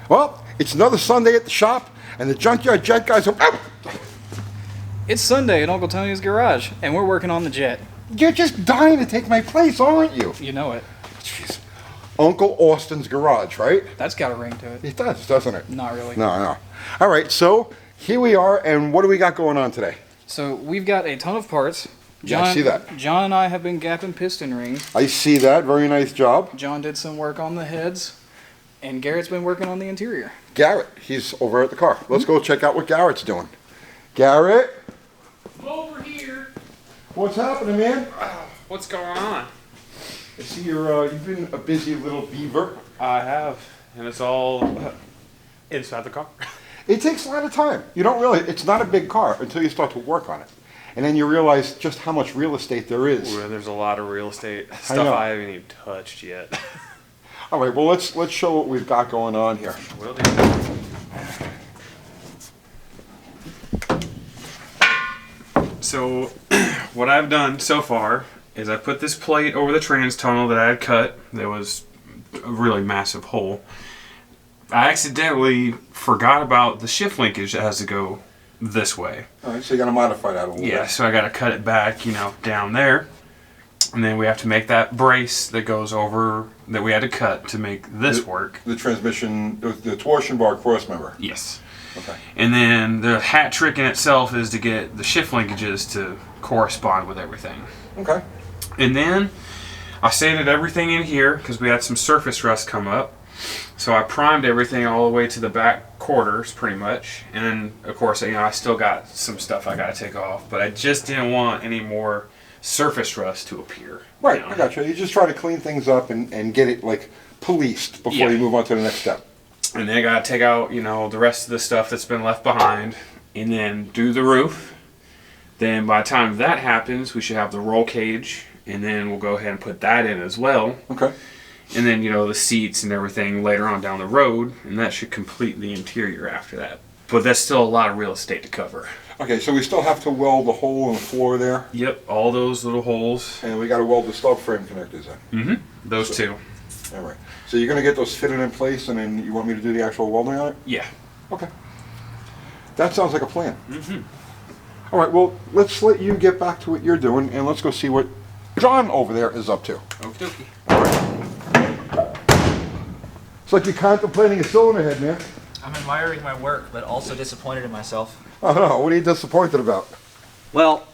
Well, it's another Sunday at the shop, and the Junkyard Jet guys are... It's Sunday at Uncle Tony's garage, and we're working on the jet. You're just dying to take my place, aren't you? You know it. Jeez. Uncle Austin's garage, right? That's got a ring to it. It does, doesn't it? Not really. No. All right, so here we are, and what do we got going on today? So we've got a ton of parts. Yeah, I see that. John and I have been gapping piston rings. I see that. Very nice job. John did some work on the heads, and Garrett's been working on the interior. Garrett, he's over at the car. Let's go check out what Garrett's doing. Garrett? I'm over here. What's happening, man? What's going on? I see you've been a busy little beaver. I have, and it's all inside the car. It takes a lot of time. You don't really, it's not a big car until you start to work on it. And then you realize just how much real estate there is. Ooh, there's a lot of real estate stuff I haven't even touched yet. All right, well, let's show what we've got going on here. Will do. So, what I've done so far is I put this plate over the trans tunnel that I had cut. There was a really massive hole. I accidentally forgot about the shift linkage that has to go this way. All right, so you got to modify that a little bit. Yeah, so I got to cut it back, down there. And then we have to make that brace that goes over, that we had to cut to make this work. The transmission, the torsion bar cross member. Yes. Okay. And then the hat trick in itself is to get the shift linkages to correspond with everything. Okay. And then I sanded everything in here because we had some surface rust come up. So I primed everything all the way to the back quarters pretty much. And then, of course, I still got some stuff I got to take off. But I just didn't want any more surface rust to appear. Right, I got you. You just try to clean things up and get it, like, policed before you move on to the next step. And then I got to take out, the rest of the stuff that's been left behind. And then do the roof. Then by the time that happens, we should have the roll cage. And then we'll go ahead and put that in as well. Okay. And then, the seats and everything later on down the road. And that should complete the interior after that. But that's still a lot of real estate to cover. Okay, so we still have to weld the hole in the floor there. Yep, all those little holes. And we got to weld the stub frame connectors in. Mm-hmm. Those two. All right. So you're going to get those fitted in place, and then you want me to do the actual welding on it? Yeah. Okay. That sounds like a plan. Mm-hmm. All right, well, let's let you get back to what you're doing, and let's go see what John over there is up to. Okie dokie. All right. It's like you're contemplating a cylinder head, man. I'm admiring my work, but also disappointed in myself. Oh, no. What are you disappointed about? Well,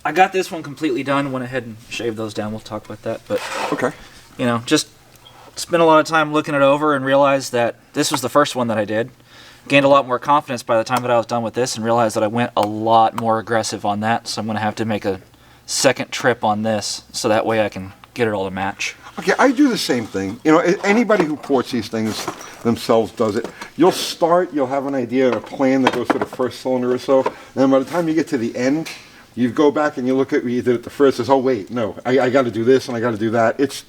I got this one completely done. Went ahead and shaved those down. We'll talk about that. But, Okay. just spent a lot of time looking it over and realized that this was the first one that I did. Gained a lot more confidence by the time that I was done with this and realized that I went a lot more aggressive on that. So I'm going to have to make a second trip on this so that way I can get it all to match. Okay, I do the same thing. Anybody who ports these things themselves does it. You'll start, you'll have an idea and a plan that goes for the first cylinder or so. And then by the time you get to the end, you go back and you look at what you did at the first and says, oh wait, no, I got to do this and I got to do that.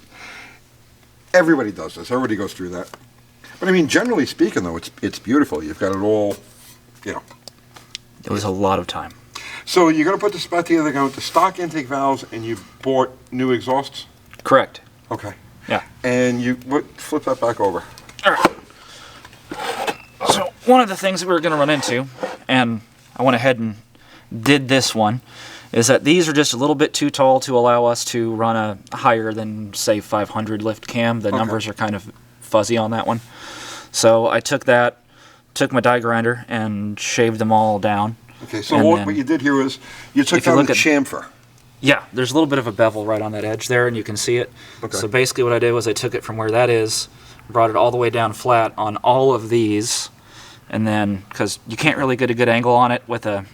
Everybody does this. Everybody goes through that. But I mean, generally speaking though, it's beautiful. You've got it all, It was a lot of time. So you're going to put this back together, going with the stock intake valves, and you bought new exhausts? Correct. Okay. Yeah. And flip that back over. All right. So one of the things that we were going to run into, and I went ahead and did this one, is that these are just a little bit too tall to allow us to run a higher than, say, 500 lift cam. The numbers are kind of fuzzy on that one. So I took my die grinder and shaved them all down. Okay, so what you did here was you took down the chamfer. Yeah, there's a little bit of a bevel right on that edge there, and you can see it. Okay. So basically what I did was I took it from where that is, brought it all the way down flat on all of these, and then, because you can't really get a good angle on it with a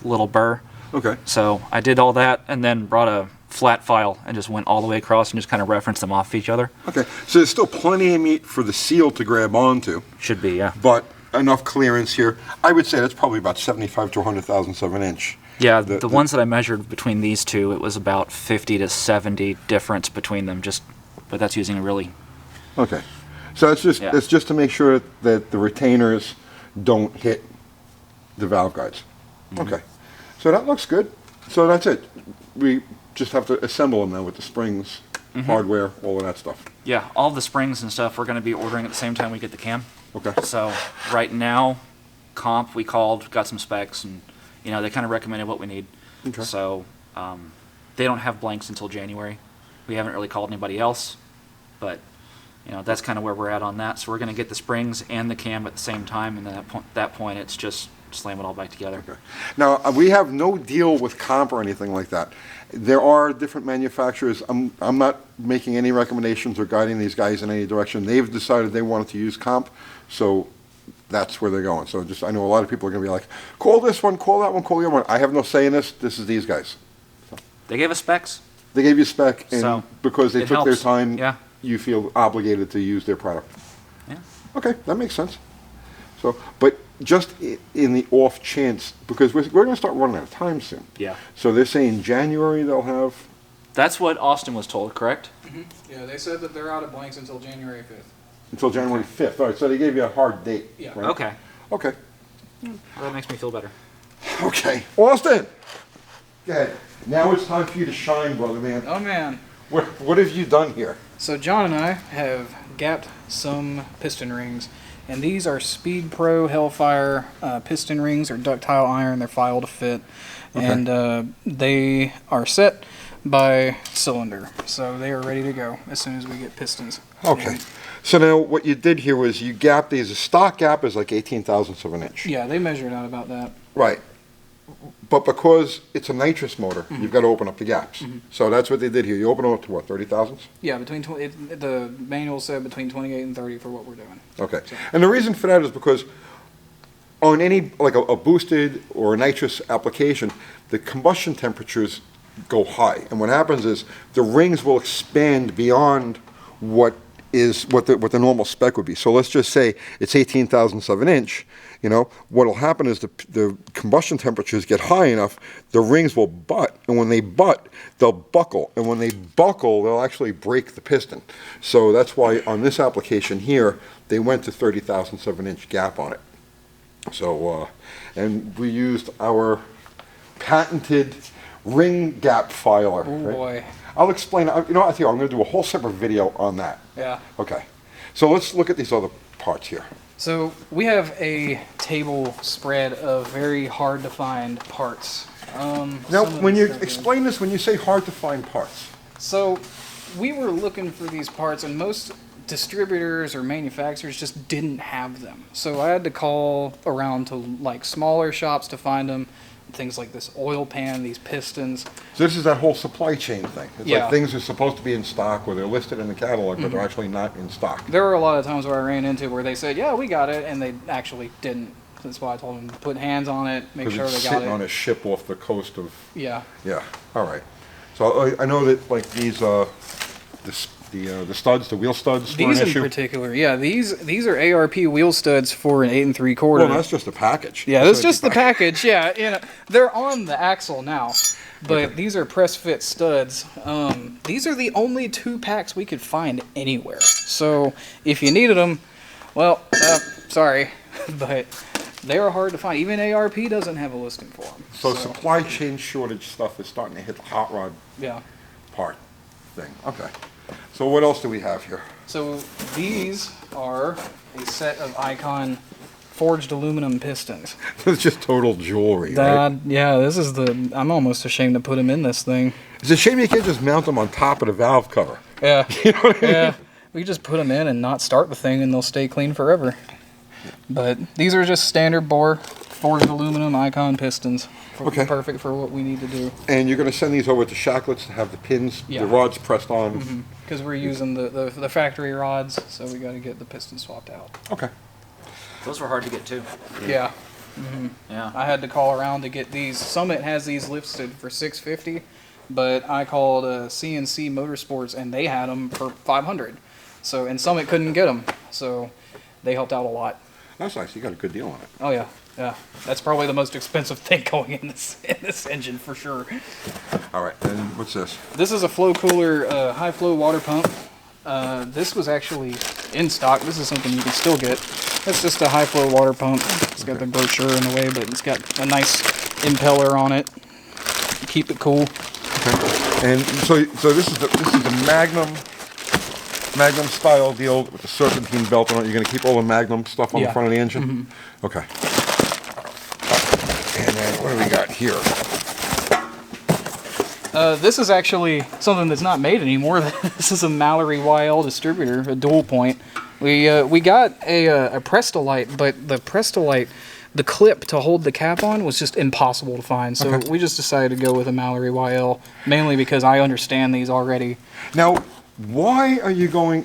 little burr. Okay. So I did all that, and then brought a flat file and just went all the way across and just kind of referenced them off each other. Okay, so there's still plenty of meat for the seal to grab onto. Should be, yeah. But enough clearance here. I would say that's probably about 75 to 100 thousandths of an inch. Yeah, the ones that I measured between these two, it was about 50 to 70 difference between them, but that's using a really... Okay. So it's just to make sure that the retainers don't hit the valve guides. Mm-hmm. Okay. So that looks good. So that's it. We just have to assemble them now with the springs, hardware, all of that stuff. Yeah, all the springs and stuff we're going to be ordering at the same time we get the cam. Okay. So right now, comp, we called, got some specs, and they kind of recommended what we need. Okay. So they don't have blanks until January. We haven't really called anybody else, but that's kind of where we're at on that. So we're going to get the springs and the cam at the same time, and then at that point, it's just slam it all back together. Okay. Now, we have no deal with comp or anything like that. There are different manufacturers. I'm not making any recommendations or guiding these guys in any direction. They've decided they wanted to use comp, so that's where they're going. So I know a lot of people are going to be like, call this one, call that one, call the other one. I have no say in this. This is these guys. So. They gave us specs. They gave you spec, and So, because they it took their helps. time, Yeah. you feel obligated to use their product. Yeah. Okay, that makes sense. So, but just in the off chance, because we're going to start running out of time soon. Yeah. So they're saying January they'll have. That's what Austin was told, correct? Yeah, they said that they're out of blanks until January 5th. Until January 5th. All right, so they gave you a hard date. Yeah. Right? Okay. Okay. Well, that makes me feel better. Okay. Austin! Go ahead. Now it's time for you to shine, brother man. Oh man. What have you done here? So John and I have gapped some piston rings, and these are Speed Pro Hellfire piston rings or ductile iron. They're filed to fit, Okay. and they are set by cylinder, so they are ready to go as soon as we get pistons. Okay. So now what you did here was you gapped these. The stock gap is like 18 thousandths of an inch. Yeah, they measured out about that. Right. But because it's a nitrous motor, you've got to open up the gaps. So that's what they did here. You open them up to what, 30 thousandths? Yeah, the manual said between 28 and 30 for what we're doing. Okay. And the reason for that is because on any, like a boosted or a nitrous application, the combustion temperatures go high. And what happens is the rings will expand beyond what the normal spec would be. So let's just say it's 18 thousandths of an inch. What'll happen is the combustion temperatures get high enough, the rings will butt, and when they butt, they'll buckle. And when they buckle, they'll actually break the piston. So that's why on this application here, they went to 30 thousandths of an inch gap on it. So, and we used our patented ring gap filer. Oh right? boy. I'll explain. I think I'm going to do a whole separate video on that. Yeah. Okay. So let's look at these other parts here. So we have a table spread of very hard to find parts. Now, some of when these you stuff- explain this, when you say hard to find parts, So we were looking for these parts, and most distributors or manufacturers just didn't have them. So I had to call around to like smaller shops to find them. Things like this oil pan, these pistons. so this is that whole supply chain thing. It's Yeah. like things are supposed to be in stock or they're listed in the catalog, but they're actually not in stock. There were a lot of times where I ran into where they said, "Yeah, we got it," and they actually didn't. That's why I told them to put hands on it, make Because sure it's they got sitting it. on a ship off the coast of, Yeah. yeah, all right. So I know that like these, the studs, the wheel studs were These an in issue. particular, yeah, these are ARP wheel studs for an 8 3/4. Well, that's just a package. Yeah, that's So just the package. Yeah, they're on the axle now, but these are press fit studs. These are the only 2 packs we could find anywhere. So if you needed them, well, sorry, but they are hard to find. Even ARP doesn't have a listing for them. So supply chain shortage stuff is starting to hit the hot rod Yeah. part thing. Okay. So what else do we have here? So these are a set of Icon forged aluminum pistons. It's just total jewelry, right? Yeah, this is I'm almost ashamed to put them in this thing. It's a shame you can't just mount them on top of the valve cover. Yeah. You know what I mean? Yeah. We could just put them in and not start the thing, and they'll stay clean forever. But these are just standard bore forged aluminum Icon pistons. Okay. Perfect for what we need to do. And you're going to send these over to Shacklets to have the pins, Yeah. the rods pressed on. Because we're using the factory rods, so we got to get the pistons swapped out. Okay. Those were hard to get too. Yeah. Yeah. I had to call around to get these. Summit has these listed for $650, but I called CNC Motorsports and they had them for $500. So, and Summit couldn't get them, so they helped out a lot. That's nice. You got a good deal on it. Oh yeah, yeah. That's probably the most expensive thing going in this engine for sure. All right. And what's this? This is a flow cooler, high flow water pump. This was actually in stock. This is something you can still get. It's just a high flow water pump. It's got the brochure in the way, but it's got a nice impeller on it. Keep it cool. Okay. And so this is the Magnum Magnum style deal with the serpentine belt on it. You're going to keep all the Magnum stuff on the Yeah. front of the engine? Okay. And then what do we got here? This is actually something that's not made anymore. This is a Mallory YL distributor, a dual point. We got a Prestolite, but the Prestolite, the clip to hold the cap on was just impossible to find. So we just decided to go with a Mallory YL, mainly because I understand these already. Now, why are you going...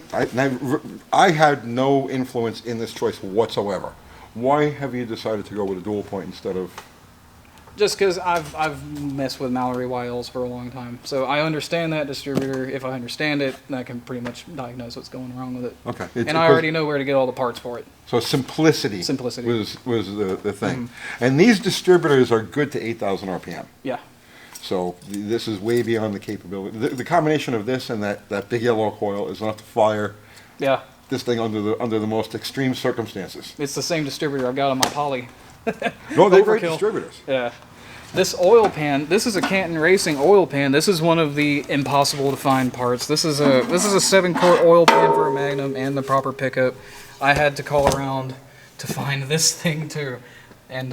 I had no influence in this choice whatsoever. Why have you decided to go with a dual point instead of... Just because I've messed with Mallory YLs for a long time. So I understand that distributor. If I understand it, I can pretty much diagnose what's going wrong with it. Okay. And I already know where to get all the parts for it. So simplicity, Simplicity. was the thing. And these distributors are good to 8,000 RPM. Yeah. So this is way beyond the capability. The combination of this and that big yellow coil is enough to fire Yeah. this thing under the most extreme circumstances. It's the same distributor I got on my Poly. No, they're great Overkill. distributors. Yeah. This oil pan, this is a Canton Racing Oil Pan. This is one of the impossible to find parts. This is a 7-quart oil pan for a Magnum and the proper pickup. I had to call around to find this thing too. And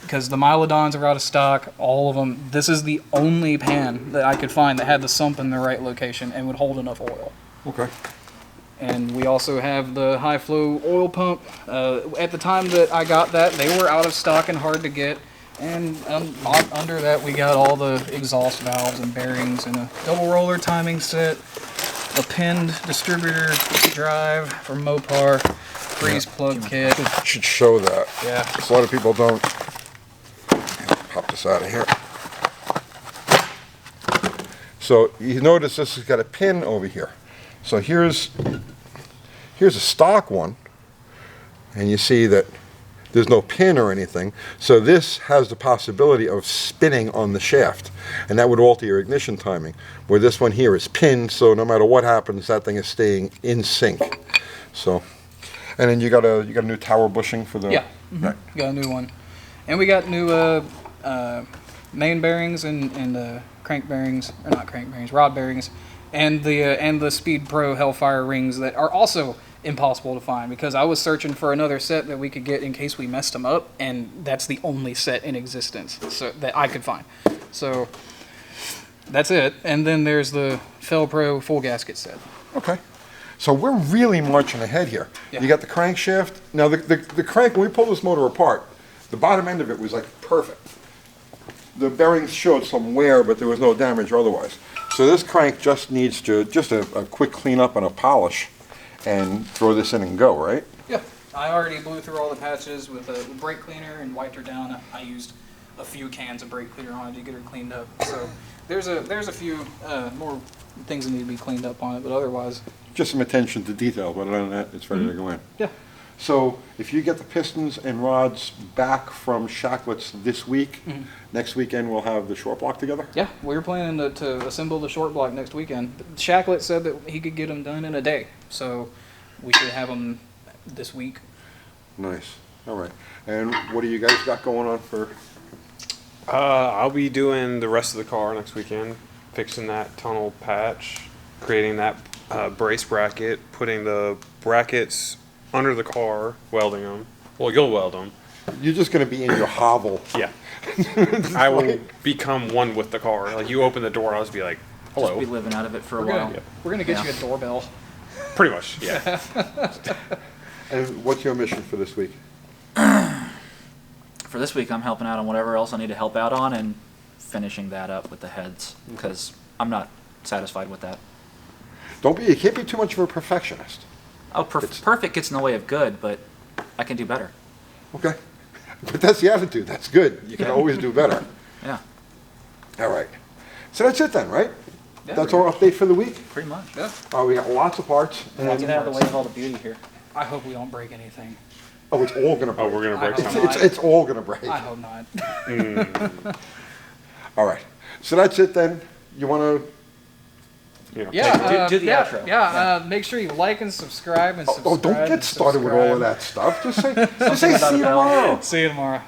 because the Mylodons are out of stock, all of them. This is the only pan that I could find that had the sump in the right location and would hold enough oil. Okay. And we also have the high flow oil pump. At the time that I got that, they were out of stock and hard to get. And under that, we got all the exhaust valves and bearings and a double roller timing set, a pinned distributor drive from Mopar, freeze plug kit. Should show that. Yeah. A lot of people don't. Pop this out of here. So you notice this has got a pin over here. So here's a stock one, and you see that there's no pin or anything. So this has the possibility of spinning on the shaft, and that would alter your ignition timing. Where this one here is pinned, so no matter what happens, that thing is staying in sync. So, and then you got a new tower bushing for the... Yeah, Right. got a new one. And we got new main bearings and crank bearings, or not crank bearings, rod bearings, and the Speed Pro Hellfire rings that are also impossible to find, because I was searching for another set that we could get in case we messed them up, and that's the only set in existence so that I could find. So that's it. And then there's the Fel Pro full gasket set. Okay. So we're really marching ahead here. Yeah. You got the crankshaft. Now the crank, when we pulled this motor apart, the bottom end of it was like perfect. The bearings showed some wear, but there was no damage otherwise. So this crank just needs to, a quick cleanup and a polish, and throw this in and go, right? Yeah, I already blew through all the patches with a brake cleaner and wiped her down. I used a few cans of brake cleaner on it to get her cleaned up. So there's a few more things that need to be cleaned up on it, but otherwise... Just some attention to detail, but other than that, it's ready to go in. Yeah. So if you get the pistons and rods back from Shacklett's this week, next weekend we'll have the short block together? Yeah, we were planning to assemble the short block next weekend. Shacklett said that he could get them done in a day, so we should have them this week. Nice. All right. And what do you guys got going on for... I'll be doing the rest of the car next weekend, fixing that tunnel patch, creating that brace bracket, putting the brackets under the car, welding them. Well, you'll weld them. You're just going to be in your hovel. Yeah. I will become one with the car. Like, you open the door, I'll just be like, hello. Just be living out of it for a We're while. gonna, we're gonna get you a doorbell. Pretty much, yeah. And what's your mission for this week? For this week, I'm helping out on whatever else I need to help out on and finishing that up with the heads, because I'm not satisfied with that. You can't be too much of a perfectionist. Oh, perfect gets in the way of good, but I can do better. Okay. But that's the attitude. That's good. You can always do better. Yeah, All right. So that's it then, right? Yeah. That's our update for the week. pretty much. Yeah. We got lots of parts. I'll get out of the way of all the beauty here. I hope we don't break anything. Oh, it's all going to break. Oh, we're going to break I hope some. not. It's all going to break. I hope not. All right. So that's it then. You want to... You know, Yeah, do the yeah, outro. Yeah, make sure you like and subscribe and subscribe. Oh, don't get and started with all of subscribe. that stuff. Just say see you about a bell. tomorrow. See you tomorrow.